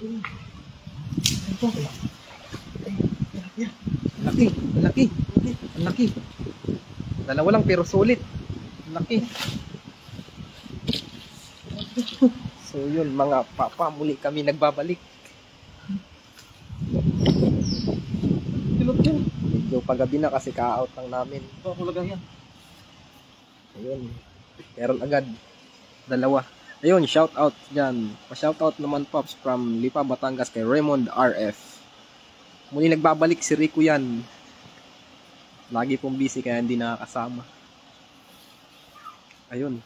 Ito. Laki, laki. Ang laki. Dalawa lang pero sulit. Laki. So yun mga papa, muli kami nagbabalik. Tilot yan. Medyo paggabi na kasi ka-out lang namin. Ito ako lagayan. Ayun. Meron agad. Dalawa. Ayun, shout out dyan. Pa-shout out naman pops from Lipa, Batangas kay Raymond RF. Muli nagbabalik si Rico yan. Lagi pong busy kaya hindi nakakasama. Ayun.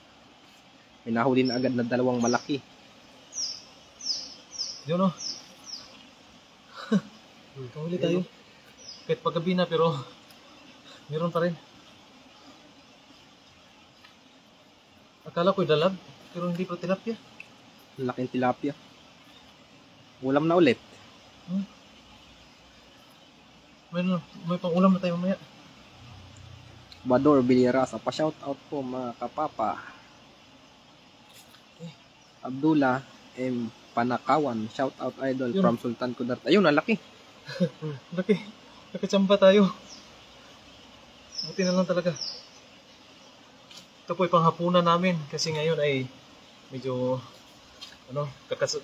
May nahuli na agad na dalawang malaki. Yun o. Kahuli tayo. Kahit paggabi na pero meron pa rin. Akala ko'y dalag pero hindi pa tilapia. Laking tilapia. Ulam na ulit. May pang-ulam na tayo mamaya. Bador Villarasa. Pa-shout out po mga kapapa. Abdullah M. Panakawan. Shout out idol Yun. from Sultan Kudarat. Ayun, ang laki. Laki. Nakachamba tayo. Buti na lang talaga. Ito po ay panghapunan namin kasi ngayon ay medyo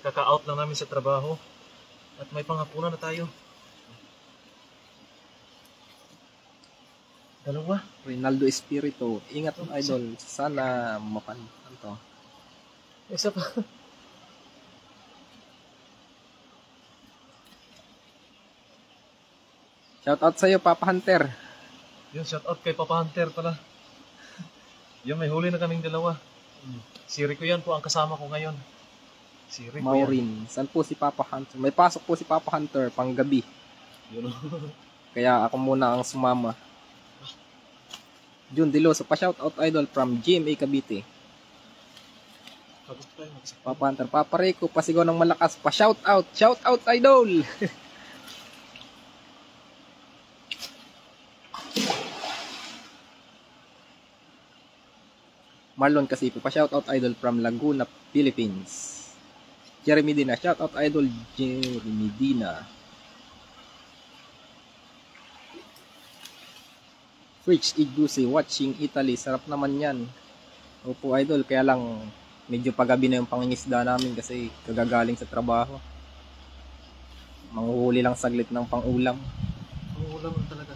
kaka-out lang namin sa trabaho at may panghapunan na tayo. Dalawa. Rinaldo Espiritu. Ingat idol. Sana mapan to. Isa pa. Shout out sa iyo Papa Hunter. Yun, shout out kay Papa Hunter pala. Yun, may huli na kaming dalawa. Si Rico yan po ang kasama ko ngayon. Si Rico yan. Maureen. Saan po si Papa Hunter? May pasok po si Papa Hunter panggabi. Yun. Kaya ako muna ang sumama. Jun Diloso, pa-shout out idol from GMA Cavite. Papa Hunter, Papa Rico, pasigaw ng malakas, pa-shout out. Shout out idol. Marlon Casipo, pa-shout out idol from Laguna, Philippines. Jeremy Dina, shout out idol Jeremy Dina. Fritz Igusi, watching Italy. Sarap naman yan. Opo idol, kaya lang medyo paggabi na yung pangingisda namin kasi kagagaling sa trabaho. Manghuhuli lang saglit ng pang-ulam. Pang-ulam talaga.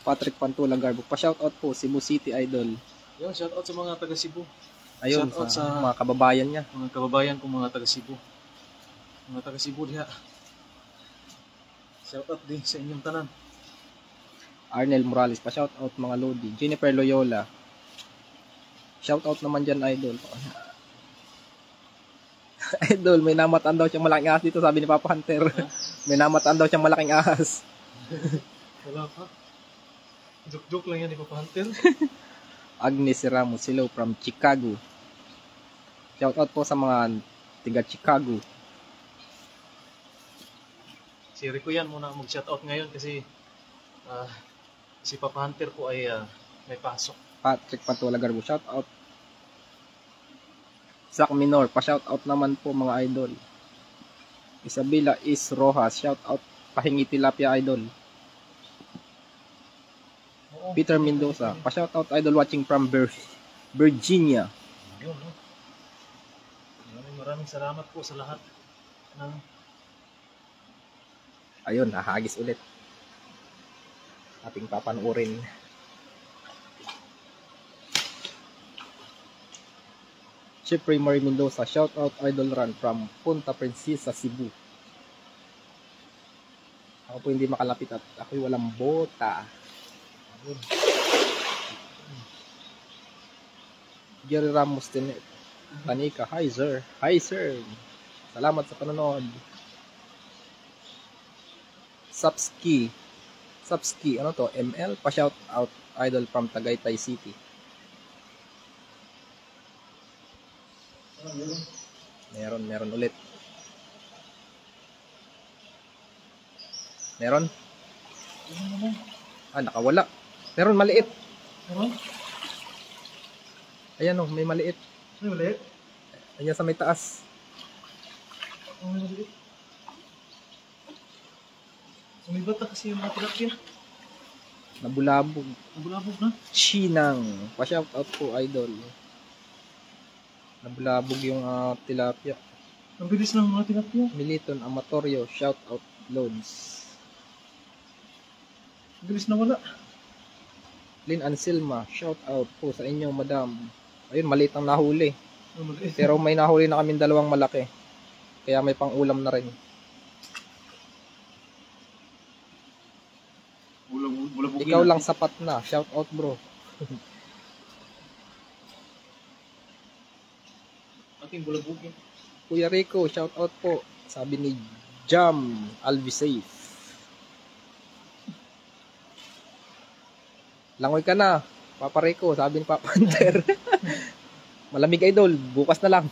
Patrick Pantula Garbo, pa-shoutout po, Cebu City idol. Yun, shout out sa mga taga Cebu. Ayun, Shoutout sa mga kababayan niya. Mga kababayan ko, mga taga Cebu. Mga taga Cebu diha. Shout out din sa inyong tanan. Arnel Morales, pa-shoutout mga Lodi. Jennifer Loyola, shoutout naman dyan idol. Idol, may namataan daw siyang malaking ahas dito, sabi ni Papa Hunter. May namataan daw siyang malaking ahas. Wala pa. Joke-joke lang yan ni Papa Hunter. Agnes Ramos, hello from Chicago. Shoutout po sa mga tiga Chicago. Si Rico yan muna mag-shoutout ngayon kasi si Papa Hunter po ay may pasok. Patrick Pantula Garbo, shoutout. Zach Minor, pa-shoutout naman po mga idol. Isabela Is Rojas, shoutout. Pahingi Tilapia idol. Oo. Peter Mendoza, pa-shoutout idol watching from Virginia. Yun, no? Maraming salamat po sa lahat ng Ayun, nahagis ulit. Ating papanuorin. Jeffrey Marie Mendoza, shout out idol run from Punta Princesa, Cebu. Ako po hindi makalapit at ako'y walang bota. Jerry Ramos Tanika, hi sir. Hi sir. Salamat sa panonood. Sapski, ano to? ML, pa-shout out idol from Tagaytay City. Meron ulit. Meron? Nakawala. Meron maliit. Meron? Ayan oh, may maliit. May maliit? Ayan sa may taas. Oh, maliit. Sumibat na kasi yung mga tilapia. Nabulabog. Nabulabog na. Chinang. Pa-shoutout po, idol. Nabulabog yung tilapia. Ang bilis ng mga tilapia. Militon Amatorio, shoutout loads. Ang bilis na wala. Lynn Anselma, shoutout po sa inyo, madam. Ayun, maliit ang nahuli. Oh, maliit. Pero may nahuli na kaming dalawang malaki. Kaya may pang-ulam na rin. Bulabugin Ikaw lang natin. sapat na. Shoutout bro. Ating bulabugin. Kuya Rico, shoutout po. Sabi ni Jam Alvisafe. Langoy ka na. Papa Rico, sabi ni Papa Hunter. Malamig idol, bukas na lang.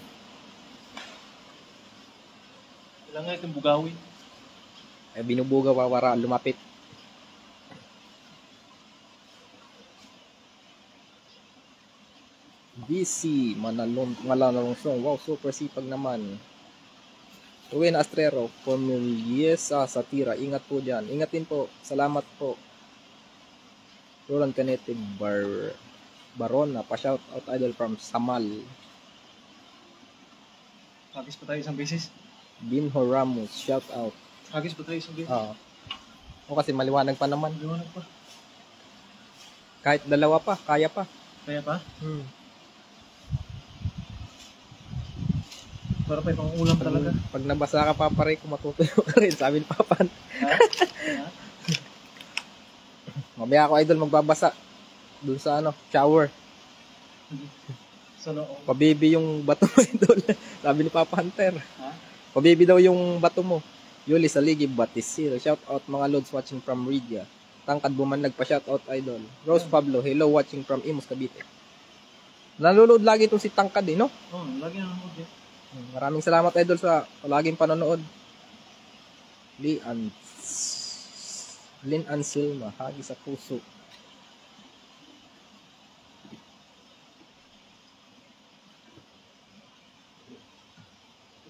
Kailangan itong bugawin. Eh, binubuga pa para lumapit. BC, Manalonsong. Wow, super sipag naman. Uwin Astrero, Formuliesa Satira. Ingat po dyan. Ingatin po. Salamat po. Roland Canete Barona. Pa-shout out idol from Samal. Hagis pa tayo isang beses. Binho Ramos. Shout out. Hagis pa tayo isang beses. O kasi maliwanag pa naman. Liwanag pa. Kahit dalawa pa, kaya pa. Kaya pa? Para pa ibang ulam talaga. Pag nabasa ka pa pare, kung matutuyo ka rin, sabi ni Papan. Ha? Mamaya ako idol magbabasa dun sa shower. Sa loob. Pabibi yung bato mo idol. Sabi ni Papa Hunter. Ha? Pabibi daw yung bato mo. Yuli Saligi Batisir. Shout out mga loads watching from Ridia. Tangkad Bumanlag pa shout out idol. Rose Pablo, hello watching from Imus Cavite. Nalulod lagi itong si Tangkad no? Oo, lagi nanonood yan. Maraming salamat idol sa palaging panonood. Lin Anselma, hagi sa puso.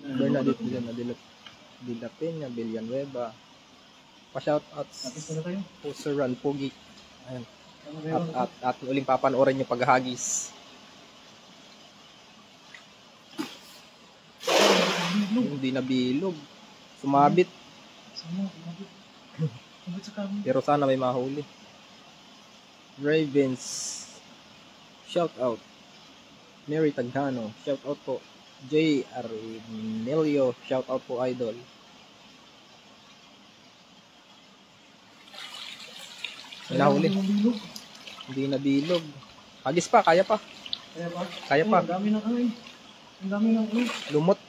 Bernadette Dilapenya, Villanueva. Pa-shoutouts Hagis na tayo. po Sir Ran Pogi. Ayan. Ano ba yun? At uling papanoorin yung paghahagis. Hindi nabilog. Sumabit. Sama, kumabit. Kumabit sa kami. Pero sana may mahuli. Ravens. Shout out. Mary Taghano. Shout out po. J. Arnelio. Shout out po idol. May nahuli. Hindi nabilog. Hagis pa, kaya pa. Kaya pa? Kaya pa. Ang dami ng ay. Ang dami ng ay. Lumot.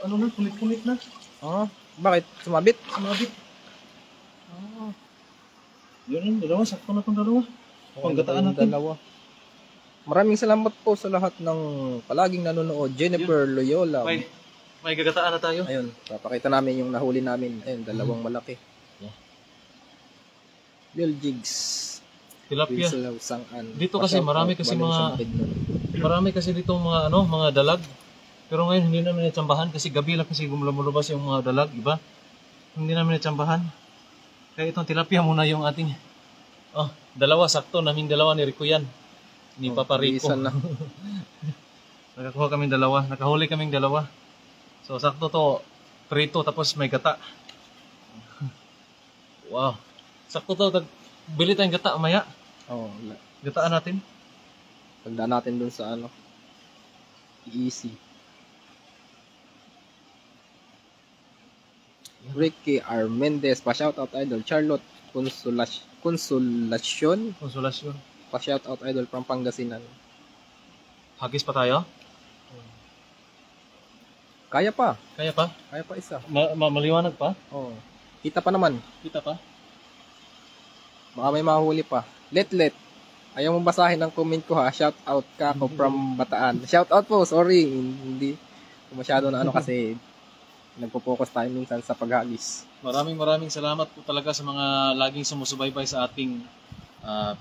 Ano na, punit-punit na. Bakit? Sumabit? Sumabit. Yun, dalawa. Sakto na itong dalawa. Panggataan natin. Dalawa. Maraming salamat po sa lahat ng palaging nanonood. Jennifer Loyola. May gagataan na tayo. Ayun, papakita namin yung nahuli namin. Ayun, dalawang malaki. Lil Jigs. Tilapia. Winslow Sangan. Dito kasi marami kasi marami kasi dito mga mga dalag. Pero ngayon hindi namin natsambahan kasi gabi lang kasi lumulubas yung mga dalag, iba. Hindi namin natsambahan. Kaya itong tilapia muna yung ating dalawa sakto, naming dalawa ni Rico yan. Ni Papa Rico. Isa na. Nakakuha kaming dalawa, nakahuli kaming dalawa. So sakto to, prito tapos may gata. Wow. Sakto to, bili tayong gata maya. Gataan natin. Pagdaan natin dun sa easy. Ricky R. Mendez, pa-shoutout idol. Charlotte Consolacion, pa-shoutout idol from Pangasinan. Hagis pa tayo? Kaya pa. Kaya pa? Kaya pa isa. Maliwanag pa? Kita pa naman. Kita pa? Baka may mahuli pa. Let. Ayaw mong basahin ang comment ko ha. Shoutout ka ako from Bataan. Shoutout po. Sorry. Hindi masyado na kasi nagpo-focus tayo minsan sa paghagis. Maraming salamat po talaga sa mga laging sumusubaybay sa ating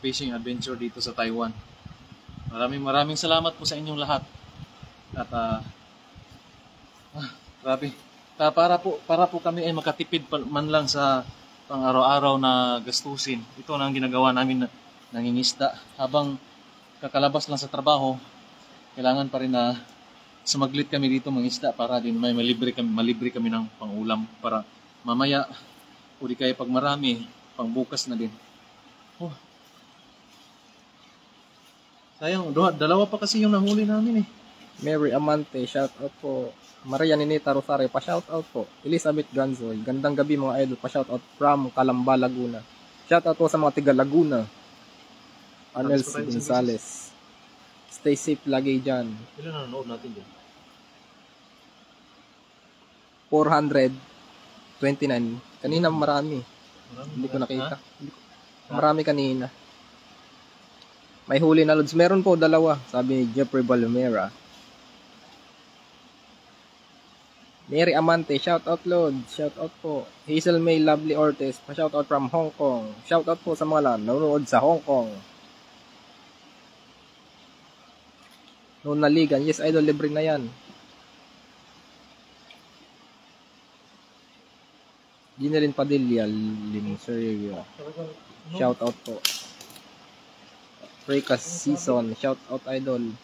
fishing adventure dito sa Taiwan. Maraming salamat po sa inyong lahat. At grabe. Para po kami ay makatipid man lang sa pang-araw-araw na gastusin. Ito na ang ginagawa namin na nangingisda. Habang kakalabas lang sa trabaho, kailangan pa rin na sumaglit kami dito mangisda para din may malibre kami ng pang-ulam para mamaya o di kaya pag marami, pang bukas na din. Oh. Sayang, dalawa pa kasi yung nahuli namin eh. Mary Amante, shout out po. Maria Ninita Rosario, pa-shout out po. Elizabeth Ganzoy, gandang gabi mga idol, pa-shout out from Calamba, Laguna. Shout out po sa mga tiga Laguna. Anels Gonzales. Stay safe lagi dyan. Ilan na nanood natin dyan? 429. Kanina marami. Hindi ko nakita. Marami kanina. May huli na loads. Meron po dalawa, sabi ni Jeffrey Balomera. Mary Amante, shout out Lord, shout out po. Hazel May Lovely Ortiz, pa-shout out from Hong Kong. Shout out po sa mga nanonood sa Hong Kong. Noon naligan, yes idol, libre na yan. Ginelin Padilla, Linserio. Shout out po. Precast season, shout out idol.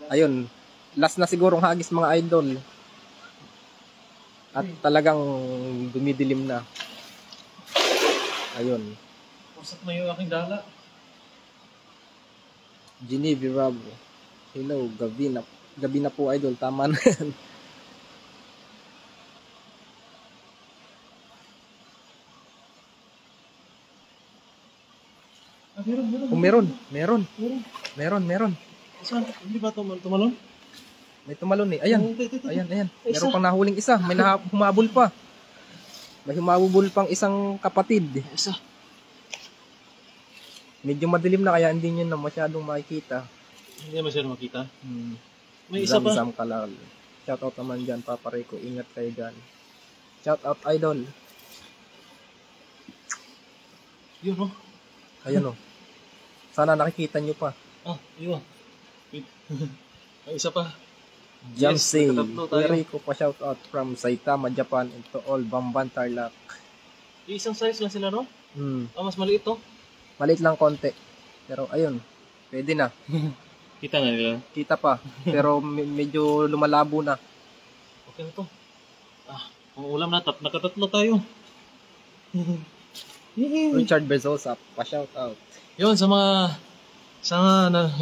Ayun, last na sigurong hagis mga idol. At talagang dumidilim na. Ayun. Pusat na yung aking dala. Genevieve Rabo. Hello, gabi na po idol. Tama na yan. Meron. Saan? Hindi ba tumalon? May tumalon eh. Ayan. Meron pang nahuling isa. May humabol pa. May humabol pang isang kapatid. Isa. Medyo madilim na kaya hindi nyo na masyadong makikita. Hindi masyadong makita. May isa pa. Zamzam Kalal. Shout out naman dyan, Papa Rico. Ingat kayo dyan. Shout out idol. Yun oh. Ayan oh. Sana nakikita nyo pa. Yun. May isa pa. Jamsey, nakatatlo tayo. Rico pa shout out from Saitama, Japan, and to all Bamban Tarlac. Isang size lang sila, no? Mas maliit to. Maliit lang konti. Pero ayun, pwede na. Kita na nila. Kita pa. Pero medyo lumalabo na. Okay na to. Ang ulam na, nakatatlo tayo. Richard Bezosa, pa shout out. Yun, sa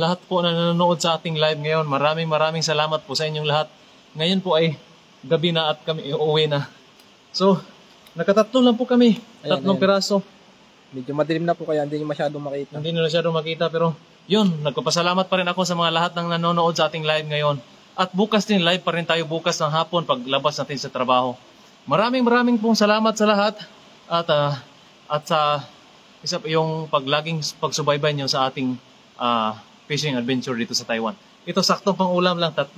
lahat po na nanonood sa ating live ngayon, maraming salamat po sa inyong lahat. Ngayon po ay gabi na at kami uuwi na. So, nakatatlo lang po kami. Tatlong piraso. Medyo madilim na po kaya hindi nyo masyadong makita. Hindi nyo masyadong makita pero yun, nagpapasalamat pa rin ako sa mga lahat ng nanonood sa ating live ngayon. At bukas din, live pa rin tayo bukas ng hapon paglabas natin sa trabaho. Maraming pong salamat sa lahat. At sa isa pa yung laging pagsubaybay nyo sa ating fishing adventure dito sa Taiwan. Ito saktong pang ulam lang, 3.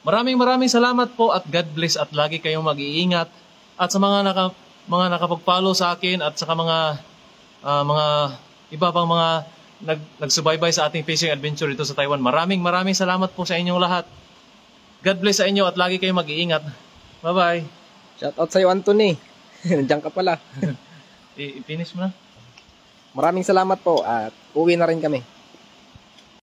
Maraming salamat po at God bless at lagi kayong mag-iingat. At sa mga nakapag-follow sa akin at sa mga iba pang mga nagsubaybay sa ating fishing adventure dito sa Taiwan. Maraming salamat po sa inyong lahat. God bless sa inyo at lagi kayong mag-iingat. Bye-bye. Shout out sa iyo, Anthony. Nandiyan ka pala. I-finish mo na. Maraming salamat po at uwi na rin kami.